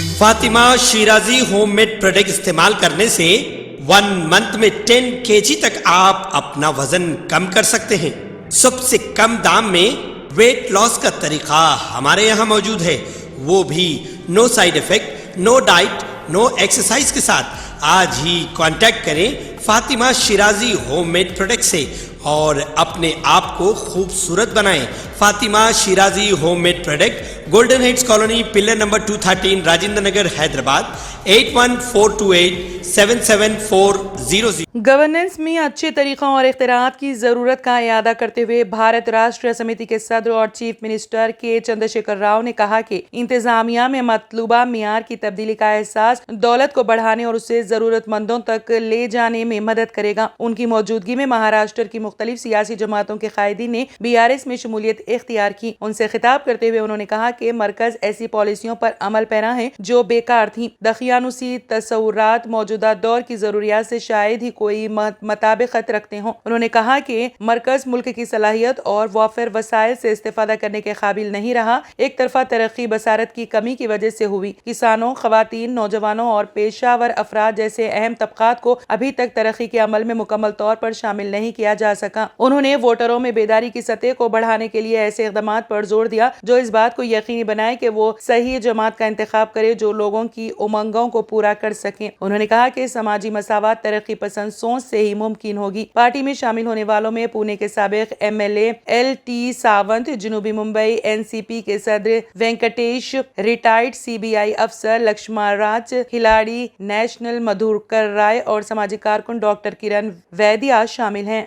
Fatima Shirazi home made product استعمال کرنے سے 1 منتھ میں 10 kg تک آپ اپنا وزن کم کر سکتے ہیں۔ سب سے کم دام میں ویٹ لاس کا طریقہ ہمارے یہاں موجود ہے، وہ بھی no side effect, no diet, no exercise کے ساتھ۔ آج ہی کانٹیکٹ کریں Fatima Shirazi home made product سے اور اپنے آپ کو خوبصورت بنائیں۔ Fatima Shirazi home made product, golden heights colony, pillar number 213، Rajendra Nagar, Hyderabad, 8142877400۔ Governance میں اچھے طریقوں اور اختراعات کی ضرورت کا اعادہ کرتے ہوئے بھارت راشٹریہ سمیتی کے صدر اور چیف منسٹر کے چندر شیکھر راؤ نے کہا کہ انتظامیہ میں مطلوبہ معیار کی تبدیلی کا احساس دولت کو بڑھانے اور اسے ضرورت مندوں تک لے جانے میں مدد کرے گا۔ ان کی موجودگی میں مہاراشٹر کی مختلف سیاسی جماعتوں کے قائدین نے BRS میں شمولیت اختیار کی۔ ان سے خطاب کرتے ہوئے انہوں نے کہا کہ مرکز ایسی پالیسیوں پر عمل پیرا ہے جو بیکار تھیں۔ دقیانوسی تصورات موجودہ دور کی ضروریات سے شاید ہی کوئی مطابقت رکھتے ہوں۔ انہوں نے کہا کہ مرکز ملک کی صلاحیت اور وافر وسائل سے استفادہ کرنے کے قابل نہیں رہا۔ ایک طرفہ ترقی بصارت کی کمی کی وجہ سے ہوئی۔ کسانوں، خواتین، نوجوانوں اور پیشہ ور افراد جیسے اہم طبقات کو ابھی تک ترقی کے عمل میں مکمل طور پر شامل نہیں کیا جا سکا۔ انہوں نے ووٹروں میں بیداری کی سطح کو بڑھانے کے لیے ایسے اقدامات پر زور دیا جو اس بات کو یقینی بنائے کہ وہ صحیح جماعت کا انتخاب کرے جو لوگوں کی امنگوں کو پورا کر سکیں۔ انہوں نے کہا کہ سماجی مساوات ترقی پسند سوچ سے ہی ممکن ہوگی۔ پارٹی میں شامل ہونے والوں میں پونے کے سابق MLA LT ساونت، جنوبی ممبئی NCP کے صدر وینکٹیش، ریٹائرڈ CBI افسر لکشما راج، کھلاڑی نیشنل مدھوکر رائے اور سماجی کارکن ڈاکٹر کرن ویدیا شامل ہیں۔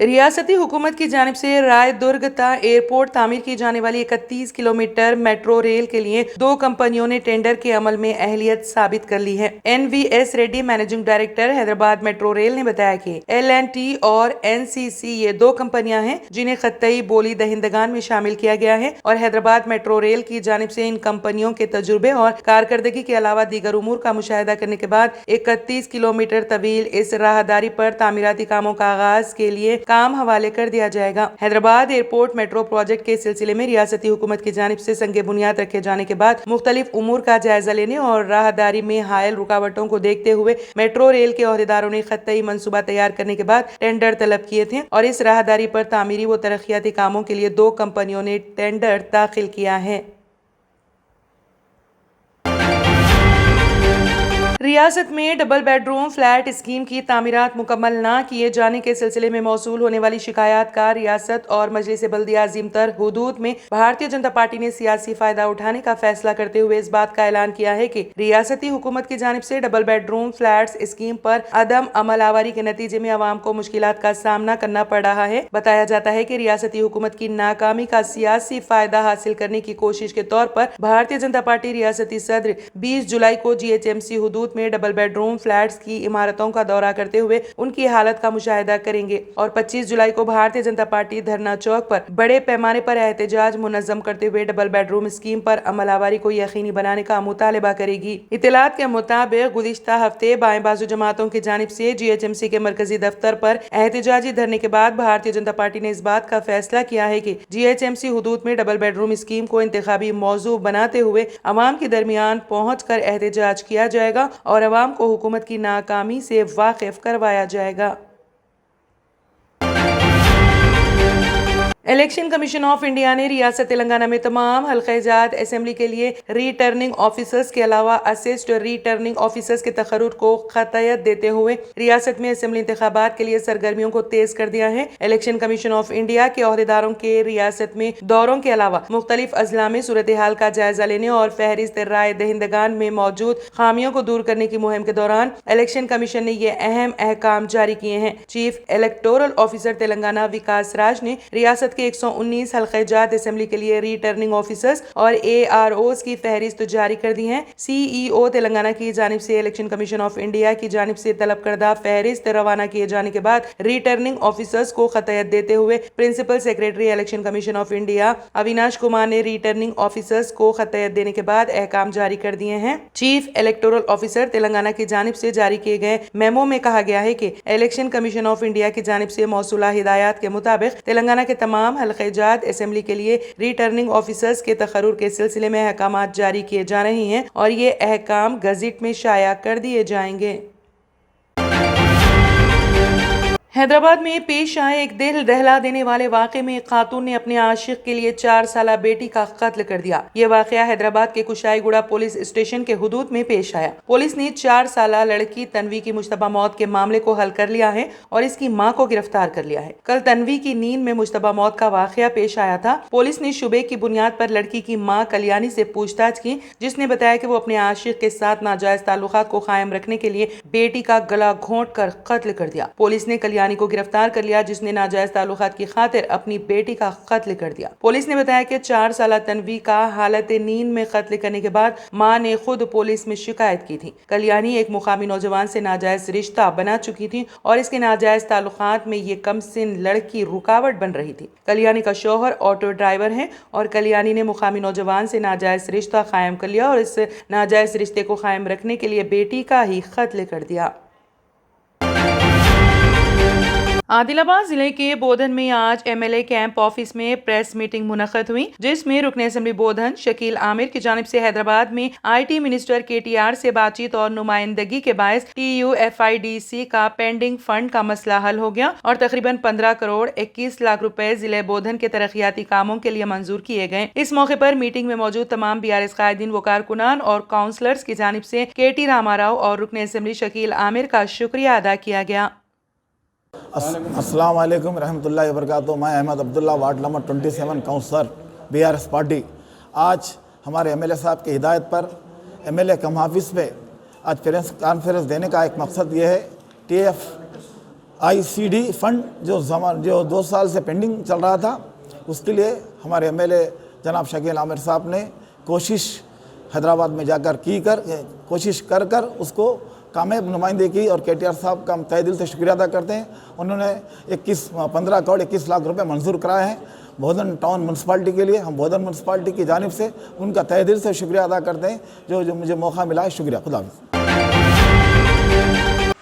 ریاستی حکومت کی جانب سے رائے درگ تا ایئرپورٹ تعمیر کی جانے والی 31 کلومیٹر میٹرو ریل کے لیے 2 کمپنیوں نے ٹینڈر کے عمل میں اہلیت ثابت کر لی ہے۔ NVS Reddy, managing director, Hyderabad metro rail نے بتایا کہ L&T اور NCC یہ 2 کمپنیاں ہیں جنہیں خطئی بولی دہندگان میں شامل کیا گیا ہے اور حیدرآباد میٹرو ریل کی جانب سے ان کمپنیوں کے تجربے اور کارکردگی کے علاوہ دیگر امور کا مشاہدہ کرنے کے بعد 31 کلومیٹر طویل اس راہداری پر تعمیراتی کاموں کا آغاز کے لیے کام حوالے کر دیا جائے گا۔ حیدرآباد ایئرپورٹ میٹرو پروجیکٹ کے سلسلے میں ریاستی حکومت کی جانب سے سنگ بنیاد رکھے جانے کے بعد مختلف امور کا جائزہ لینے اور راہداری میں حائل رکاوٹوں کو دیکھتے ہوئے میٹرو ریل کے عہدیداروں نے خطئی منصوبہ تیار کرنے کے بعد ٹینڈر طلب کیے تھے اور اس راہداری پر تعمیری و ترقیاتی کاموں کے لیے 2 کمپنیوں نے ٹینڈر داخل کیا ہے۔ ریاست میں double bed room flat scheme کی تعمیرات مکمل نہ کیے جانے کے سلسلے میں موصول ہونے والی شکایات کا ریاست اور مجلس بلدیہ عظیم تر حدود میں بھارتیہ جنتا پارٹی نے سیاسی فائدہ اٹھانے کا فیصلہ کرتے ہوئے اس بات کا اعلان کیا ہے کہ ریاستی حکومت کی جانب سے double bed room flats scheme پر عدم عمل آوری کے نتیجے میں عوام کو مشکلات کا سامنا کرنا پڑ رہا ہے۔ بتایا جاتا ہے کہ ریاستی حکومت کی ناکامی کا سیاسی فائدہ حاصل کرنے کی کوشش کے طور پر بھارتیہ جنتا پارٹی ریاستی صدر 20 جولائی کو GHMC حدود میں ڈبل بیڈ روم فلیٹس کی عمارتوں کا دورہ کرتے ہوئے ان کی حالت کا مشاہدہ کریں گے اور 25 جولائی کو بھارتیہ جنتا پارٹی دھرنا چوک پر بڑے پیمانے پر احتجاج منظم کرتے ہوئے ڈبل بیڈ روم اسکیم پر عمل آوری کو یقینی بنانے کا مطالبہ کرے گی۔ اطلاعات کے مطابق گزشتہ ہفتے بائیں بازو جماعتوں کی جانب سے GHMC کے مرکزی دفتر پر احتجاجی دھرنے کے بعد بھارتیہ جنتا پارٹی نے اس بات کا فیصلہ کیا ہے کہ GHMC حدود میں ڈبل بیڈ روم اسکیم کو انتخابی موضوع بناتے ہوئے عوام کے درمیان پہنچ کر احتجاج کیا جائے گا اور عوام کو حکومت کی ناکامی سے واقف کروایا جائے گا۔ الیکشن کمیشن آف انڈیا نے ریاست تلنگانہ میں تمام حلقہ جات اسمبلی کے لیے ریٹرننگ آفیسرز کے علاوہ اسسٹ ریٹرننگ آفیسرز کے تقرر کو قطعیت دیتے ہوئے ریاست میں اسمبلی انتخابات کے لیے سرگرمیوں کو تیز کر دیا ہے۔ الیکشن کمیشن آف انڈیا کے عہدیداروں کے ریاست میں دوروں کے علاوہ مختلف اضلاع میں صورتحال کا جائزہ لینے اور فہرست رائے دہندگان میں موجود خامیوں کو دور کرنے کی مہم کے دوران الیکشن کمیشن نے یہ اہم احکام جاری کیے ہیں۔ چیف الیکٹورل آفیسر تلنگانہ وکاس راج نے ریاست کے 119 حلقہ جات اسمبلی کے لیے ریٹرننگ آفیسرز اور AROs کی فہرست جاری کر دی ہے۔ CEO تلنگانہ کی جانب سے الیکشن کمیشن آف انڈیا کی جانب سے طلب کردہ فہرست روانہ کیے جانے کے بعد ریٹرننگ آفیسرز کو قطعیت دیتے ہوئے principal secretary election commission of India Avinash Kumar نے ریٹرننگ آفیسرز کو قطعیت دینے کے بعد احکام جاری کر دیے ہیں۔ چیف الیکٹورل آفیسر تلنگانہ کی جانب سے جاری کیے گئے میمو میں کہا گیا ہے کہ الیکشن کمیشن آف انڈیا کی جانب سے موصولہ ہدایات کے مطابق تلنگانہ کے تمام تمام حلقہ جات اسمبلی کے لیے ریٹرننگ آفیسرز کے تقرر کے سلسلے میں احکامات جاری کیے جا رہے ہیں اور یہ احکام گزٹ میں شائع کر دیے جائیں گے۔ حیدرآباد میں پیش آئے ایک دل دہلا دینے والے واقعے میں ایک خاتون نے اپنے عاشق کے لیے 4 سالہ بیٹی کا قتل کر دیا۔ یہ واقعہ حیدرآباد کے کشائی گوڑا پولیس اسٹیشن کے حدود میں پیش آیا۔ پولیس نے 4 سالہ لڑکی تنوی کی مشتبہ موت کے معاملے کو حل کر لیا ہے اور اس کی ماں کو گرفتار کر لیا ہے۔ کل تنوی کی نیند میں مشتبہ موت کا واقعہ پیش آیا تھا۔ پولیس نے شبے کی بنیاد پر لڑکی کی ماں کلیانی سے پوچھ تاچھ کی، جس نے بتایا کہ وہ اپنے عاشق کے ساتھ ناجائز تعلقات کو قائم رکھنے کے لیے بیٹی کا گلا گھونٹ کر قتل کر دیا۔ پولیس نے کلیانی کو گرفتار کر لیا، جس نے ناجائز تعلقات کی خاطر اپنی بیٹی کا قتل کر دیا۔ پولیس نے بتایا کہ 4 سالہ تنوی کا حالت نیند میں قتل کرنے کے بعد ماں نے خود پولیس میں شکایت کی تھی۔ کلیانی ایک مقامی نوجوان سے ناجائز رشتہ بنا چکی تھی اور اس کے ناجائز تعلقات میں یہ کم سن لڑکی رکاوٹ بن رہی تھی۔ کلیانی کا شوہر آٹو ڈرائیور ہے اور کلیانی نے مقامی نوجوان سے ناجائز رشتہ قائم کر لیا اور اس ناجائز رشتے کو قائم رکھنے کے لیے بیٹی کا ہی قتل کر دیا۔ عادل آباد ضلع کے بودھن میں آج M L A camp office میں پریس میٹنگ منعقد ہوئی، جس میں رکن اسمبلی بودھن شکیل عامر کی جانب سے حیدرآباد میں I T minister K T R سے بات چیت اور نمائندگی کے باعث T U F I D C کا پینڈنگ فنڈ کا مسئلہ حل ہو گیا اور تقریباً 15 کروڑ 21 لاکھ روپے ضلع بودھن کے ترقیاتی کاموں کے لیے منظور کیے گئے۔ اس موقع پر میٹنگ میں موجود تمام بی آر ایس قائدین و کارکنان اور کاؤنسلرز کی جانب سے کے ٹی راما راؤ اور رکن اسمبلی شکیل عامر کا شکریہ ادا کیا گیا۔ السلام علیکم رحمۃ اللہ وبرکاتہ۔ میں Ahmed Abdullah ward number 27 councillor B R S party. آج ہمارے ایم ایل اے صاحب کی ہدایت پر M L A cum office پہ آج پریس کانفرنس دینے کا ایک مقصد یہ ہے، ٹی ایف آئی سی ڈی فنڈ جو 2 سال سے پینڈنگ چل رہا تھا، اس کے لیے ہمارے ایم ایل اے جناب شکیل عامر صاحب نے کوشش حیدرآباد میں جا کر کوشش کر اس کو کامیاب نمائندگی کی اور کے ٹی آر صاحب کا ہم تہ دل سے شکریہ ادا کرتے ہیں۔ انہوں نے 15 کروڑ 21 لاکھ روپے منظور کرائے ہیں بودھن ٹاؤن میونسپلٹی کے لیے۔ ہم بودھن میونسپلٹی کی جانب سے ان کا تہ دل سے شکریہ ادا کرتے ہیں جو مجھے موقع ملا ہے۔ شکریہ، خدا حافظ۔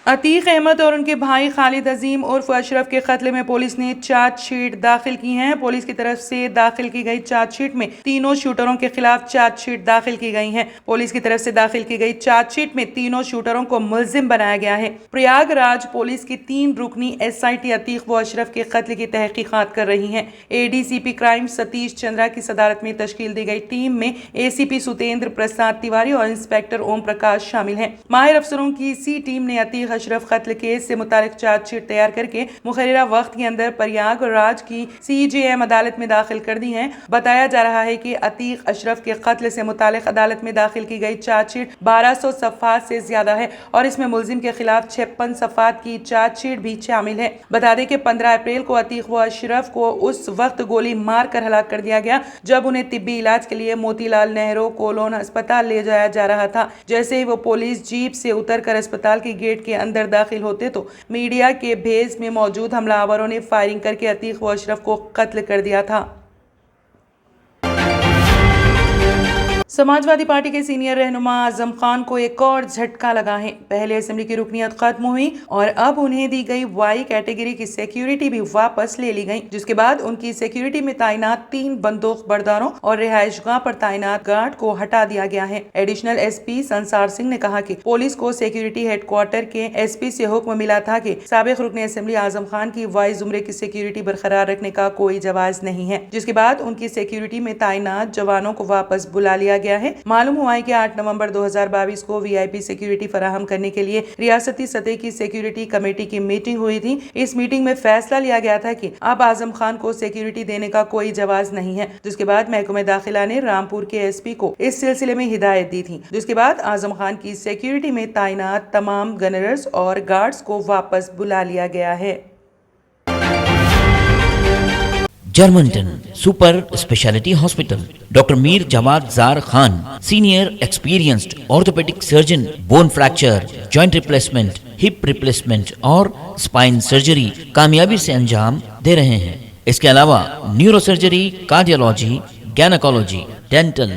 عتیق احمد اور ان کے بھائی خالد عظیم عرف اشرف کے قتل میں پولیس نے چارج شیٹ داخل کی ہیں۔ پولیس کی طرف سے داخل کی گئی چارج شیٹ میں تینوں شوٹروں کے خلاف چارج شیٹ داخل کی گئی ہیں۔ پولیس کی طرف سے داخل کی گئی چارج شیٹ میں تینوں شوٹروں کو ملزم بنایا گیا ہے۔ پریاگ راج پولیس کی 3 رکنی ایس آئی ٹی عتیق و اشرف کے قتل کی تحقیقات کر رہی ہیں۔ اے ڈی سی پی کرائم ستیش چندرا کی صدارت میں تشکیل دی گئی ٹیم میں اے سی پی ستیندر پرساد تیواری اور انسپیکٹر اوم پرکاش شامل ہیں۔ ماہر افسروں کی سی ٹیم نے عتیق اشرف قتل کیس سے متعلق چارج شیٹ تیار کر کے مقررہ وقت کے اندر پریاگ راج کی سی جے ایم عدالت میں داخل کر دی ہیں۔ بتایا جا رہا ہے کہ عتیق اشرف کے قتل سے متعلق عدالت میں داخل کی گئی چارج شیٹ 1200 صفحات سے زیادہ ہے اور اس میں ملزم کے خلاف 56 صفحات کی چارج شیٹ بھی شامل ہے۔ بتا دیں کہ 15 اپریل کو عتیق و اشرف کو اس وقت گولی مار کر ہلاک کر دیا گیا جب انہیں طبی علاج کے لیے موتی لال نہرو کولون اسپتال لے جایا جا رہا تھا۔ جیسے ہی وہ پولیس جیپ سے اتر کر اسپتال کے گیٹ کے اندر داخل ہوتے تو میڈیا کے بھیس میں موجود حملہ آوروں نے فائرنگ کر کے عتیق و اشرف کو قتل کر دیا تھا۔ سماجوادی پارٹی کے سینئر رہنما اعظم خان کو ایک اور جھٹکا لگا ہے۔ پہلے اسمبلی کی رکنیت ختم ہوئی اور اب انہیں دی گئی وائی کیٹیگری کی سیکیورٹی بھی واپس لے لی گئی، جس کے بعد ان کی سیکیورٹی میں تعینات 3 بندوق برداروں اور رہائش گاہ پر تعینات گارڈ کو ہٹا دیا گیا ہے۔ ایڈیشنل ایس پی سنسار سنگھ نے کہا کہ پولیس کو سیکیورٹی ہیڈ کوارٹر کے ایس پی سے حکم ملا تھا کہ سابق رکن اسمبلی اعظم خان کی وائی زمرے کی سیکیورٹی برقرار رکھنے کا کوئی جواز نہیں ہے، جس کے بعد ان کی سیکیورٹی میں تعینات جوانوں کو واپس بلا لیا گیا ہے۔ معلوم ہوا ہے کہ 8 نومبر 2022 کو وی آئی پی سیکیورٹی فراہم کرنے کے لیے ریاستی سطح کی سیکیورٹی کمیٹی کی میٹنگ ہوئی تھی۔ اس میٹنگ میں فیصلہ لیا گیا تھا کہ اب اعظم خان کو سیکیورٹی دینے کا کوئی جواز نہیں ہے، جس کے بعد محکمہ داخلہ نے رامپور کے ایس پی کو اس سلسلے میں ہدایت دی تھی، جس کے بعد اعظم خان کی سیکیورٹی میں تعینات تمام گنرز اور گارڈز کو واپس بلا لیا گیا ہے۔ جرمنٹن super specialty hospital, doctor Mir Jawad Zar Khan, senior experienced orthopaedic surgeon, bone fracture, joint replacement, hip replacement اور اسپائن سرجری کامیابی سے انجام دے رہے ہیں۔ اس کے علاوہ neuro surgery, cardiology, gynaecology, dental,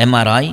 MRI,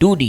2D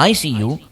ICU